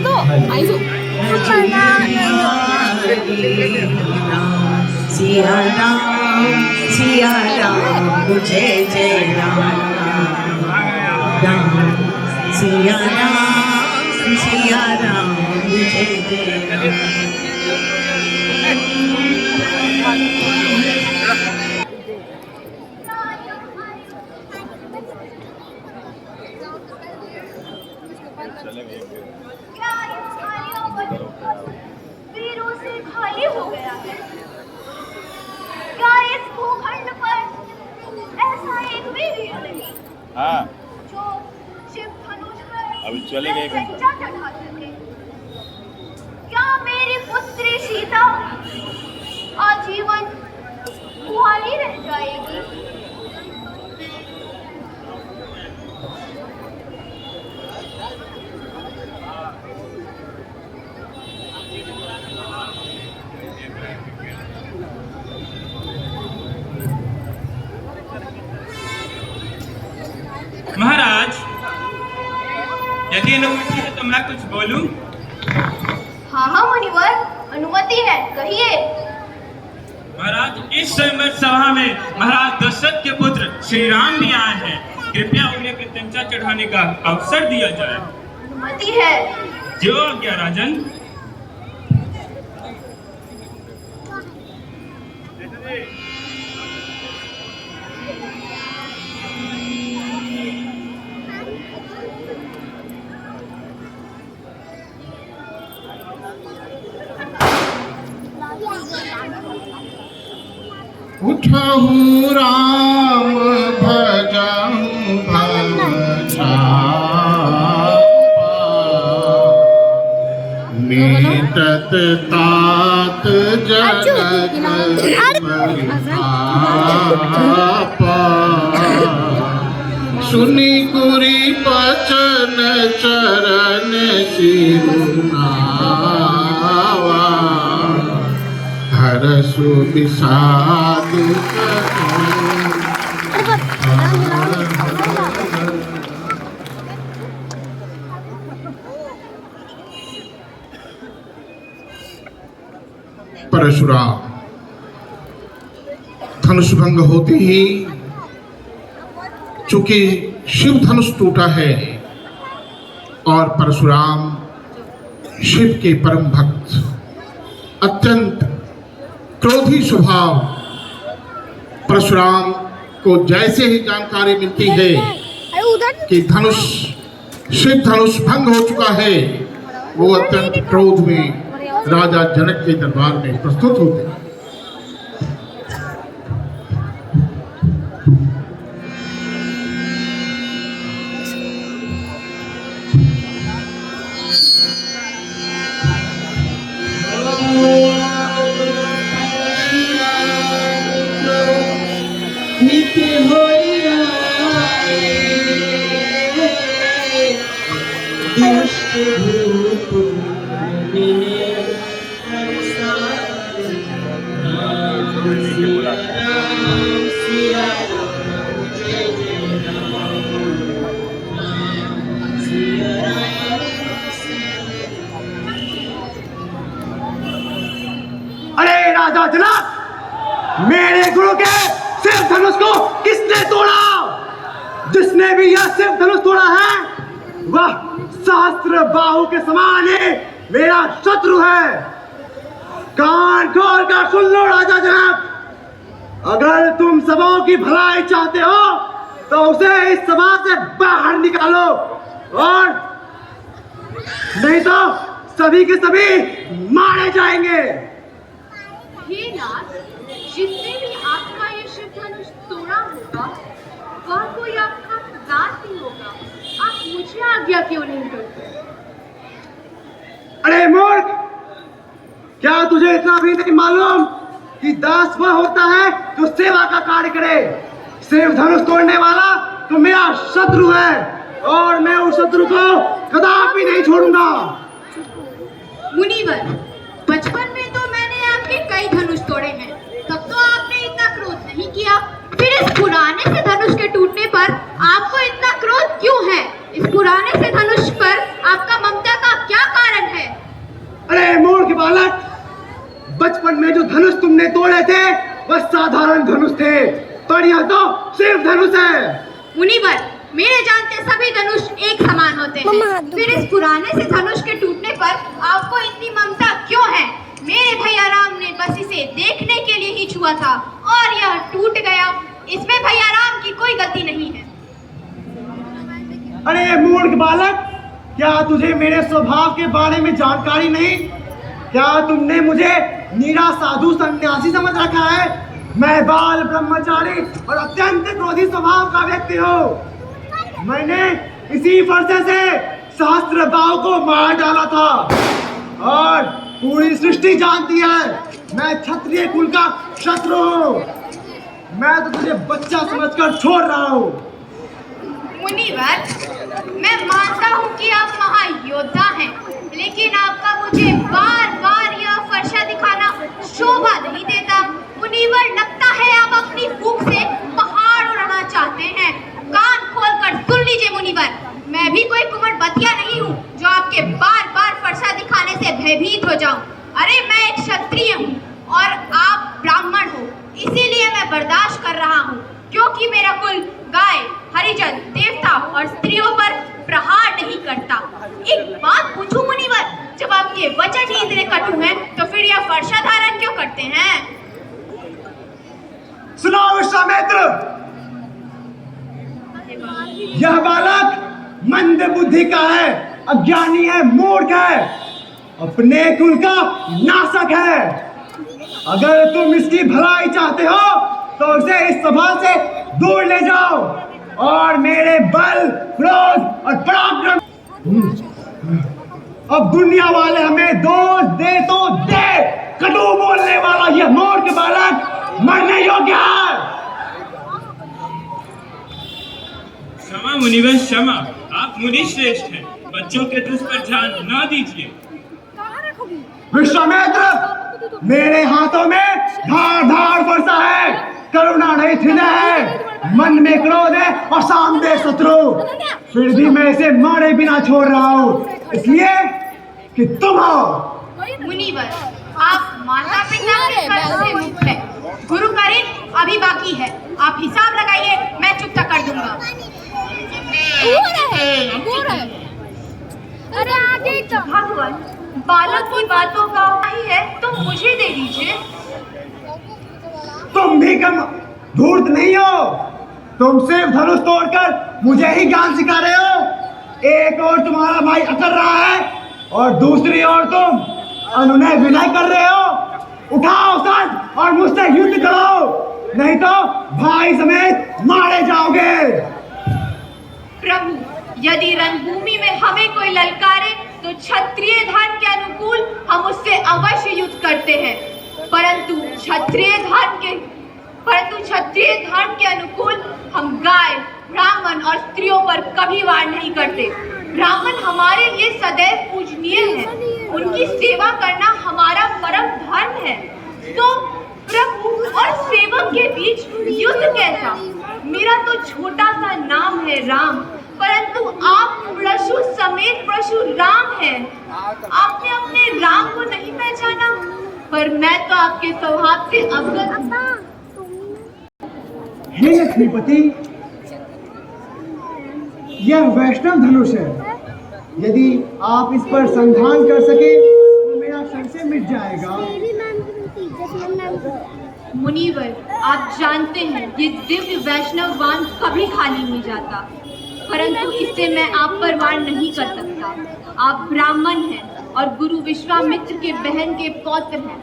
तो आइसो सिया राम जय जय राम सिया राम जय जय राम। क्या ये खालियों पर वीरों से खाली हो गया है? क्या इस भूखंड पर ऐसा एक भी वीर नहीं जो शिव धनुष पर अभी चले गए पंजा चढ़ा सके? क्या मेरी पुत्री सीता आजीवन कुंवारी रह जाएगी? महाराज, यदि अनुमति है तो मैं कुछ बोलूं? हाँ मुनिवर, अनुमति है, कहिए। महाराज, इस स्वयंवर सभा में महाराज दशरथ के पुत्र श्री राम भी आए हैं। कृपया उन्हें प्रत्यंचा चढ़ाने का अवसर दिया जाए। अनुमति है। जो आज्ञा राजन। उठहु राम भजहु भव मीटत तात जगत परितापा सुनि कुरी बचन चरण सिरुनावा हरसु विषाद परशुराम धनुष भंग होते ही, चूंकि शिव धनुष टूटा है और परशुराम शिव के परम भक्त अत्यंत क्रोधी स्वभाव परशुराम को जैसे ही जानकारी मिलती है कि शिव धनुष भंग हो चुका है, वो अत्यंत क्रोध में राजा जनक के दरबार में प्रस्तुत होते हैं। अरे राजा जनक, मेरे गुरु के शिव धनुष को किसने तोड़ा? जिसने भी यह शिव धनुष तोड़ा है वह सहस्त्र बाहु के समान ही मेरा शत्रु है। कान खोल कर सुन लो राजा जनक, अगर तुम सबों की भलाई चाहते हो तो उसे इस सभा से बाहर निकालो, और नहीं तो सभी के सभी मारे जाएंगे। हे नाथ, जिसने भी आपका ये शिव धनुष तोड़ा होगा वह कोई आपका दास ही होगा। आप मुझे आज्ञा क्यों नहीं करते? अरे मूर्ख, क्या तुझे इतना भी नहीं मालूम कि दास वह होता है जो सेवा का कार्य करे? शिव धनुष तोड़ने वाला तो मेरा शत्रु है, और मैं उस शत्रु को कदापि नहीं छोड़ूंगा। मुनिवर, बचपन में तो मैंने आपके कई धनुष तोड़े हैं, तब तो आपने इतना क्रोध नहीं किया। फिर इस पुराने से धनुष के टूटने पर आपको इतना क्रोध क्यों है? इस पुराने से धनुष पर आपका ममता का क्या कारण बालकपन में जो धनुष तुमने तोड़े थे वह साधारण धनुष थे, पर यह तो सिर्फ धनुष है। मुनिवर, मेरे जानते सभी धनुष एक समान होते हैं। फिर इस पुराने से धनुष के टूटने पर आपको इतनी ममता क्यों है? मेरे भैया राम ने बस इसे देखने के लिए ही छुआ था और यह टूट गया। इसमें भैया राम की कोई गलती नहीं है। अरे मूर्ख बालक, क्या तुझे मेरे स्वभाव के बारे में जानकारी नहीं? क्या तुमने मुझे नीरा साधु सन्यासी समझ रखा है? मैं बाल ब्रह्मचारी और अत्यंत क्रोधी स्वभाव का व्यक्ति हूँ। मैंने इसी फरसे से सहस्त्र बाहु को मार डाला था और पूरी सृष्टि जानती है मैं क्षत्रिय कुल का शत्रु हूँ। मैं तो तुझे बच्चा समझकर छोड़ रहा हूँ। मुनिवर, मैं मानता हूँ कि आप महायोद्धा हैं, लेकिन आपका मुझे बार बार यह फरसा दिखाना शोभा नहीं देता। मुनिवर, लगता है आप अपनी भूख से पहाड़ उड़ाना चाहते हैं। कान खोलकर सुन लीजिए मुनिवर, मैं भी कोई कुंवरबतिया नहीं हूँ जो आपके बार बार फरसा दिखाने से भयभीत हो जाऊं। अरे मैं एक क्षत्रिय हूँ और आप ब्राह्मण हो, इसीलिए मैं बर्दाश्त कर रहा हूँ, क्योंकि मेरा कुल गाय, हरिजन, देवता और स्त्रियों पर प्रहार नहीं करता। एक बात पूछूं मुनिवर, जब आपके वचन ही इतने कटु हैं, तो फिर यह फरसा धारण क्यों करते हैं? सुनो विश्वामित्र, यह बालक मंद बुद्धि का है, अज्ञानी है, मूर्ख है, अपने कुल का नाशक है। अगर तुम इसकी भलाई चाहते हो तो उसे इस सभा से दूर ले जाओ और मेरे बल, क्रोध और पराक्रम। अब दुनिया वाले हमें दोष दे तो दे, कटु बोलने वाला यह मूर्ख बालक मरने योग्य है। क्षमा मुनिवर, क्षमा। आप मुनि श्रेष्ठ हैं, बच्चों के दुष्ट पर ध्यान न दीजिए। विश्वामित्र, मेरे हाथों में धार धार फरसा है, करुणा नहीं हृदय है, मन में क्रोध है और सामने शत्रु। फिर भी मैं इसे मारे बिना छोड़ रहा हूँ, इसलिए कि तुम हो। मुनिवर, आप माता पिता के कर्ज से मुक्त है, गुरु का ऋण अभी बाकी है। आप हिसाब लगाइए, मैं चुकता कर दूंगा। अरे आगे तो भगवान, बालक की बातों का ही है तो मुझे दे दीजिए। तुम भी कम धूर्त नहीं हो, तुम सिर्फ धनुष तोड़कर मुझे ही ज्ञान सिखा रहे हो। एक और तुम्हारा भाई अकर रहा है और दूसरी ओर तुम अनुनय विनय कर रहे हो। उठाओ सर और मुझसे युद्ध करो, नहीं तो भाई समेत मारे जाओगे। प्रभु, यदि रणभूमि में हमें कोई ललकारे तो क्षत्रिय धर्म के अनुकूल हम उससे अवश्य युद्ध करते हैं, परंतु क्षत्रिय धर्म के अनुकूल हम गाय, ब्राह्मण और स्त्रियों पर कभी वार नहीं करते। ब्राह्मण हमारे लिए सदैव पूजनीय है, उनकी सेवा करना हमारा परम धर्म है। तो प्रभु और सेवक के बीच युद्ध कैसा? मेरा तो छोटा सा नाम है राम, परंतु आप प्रशु समेत परशुराम हैं। आपने अपने राम को नहीं पहचाना, पर मैं तो आपके स्वभाव से अवगत हूँ। हे लक्ष्मीपति, यह वैष्णव धनुष है। यदि आप इस पर संधान कर सके तो मेरा संशय मिट जाएगा। मुनिवर, आप जानते हैं ये दिव्य वैष्णव बाण कभी खाली नहीं जाता, परंतु इससे मैं आप पर वार नहीं कर सकता। आप ब्राह्मण हैं और गुरु विश्वामित्र के बहन के पौत्र हैं।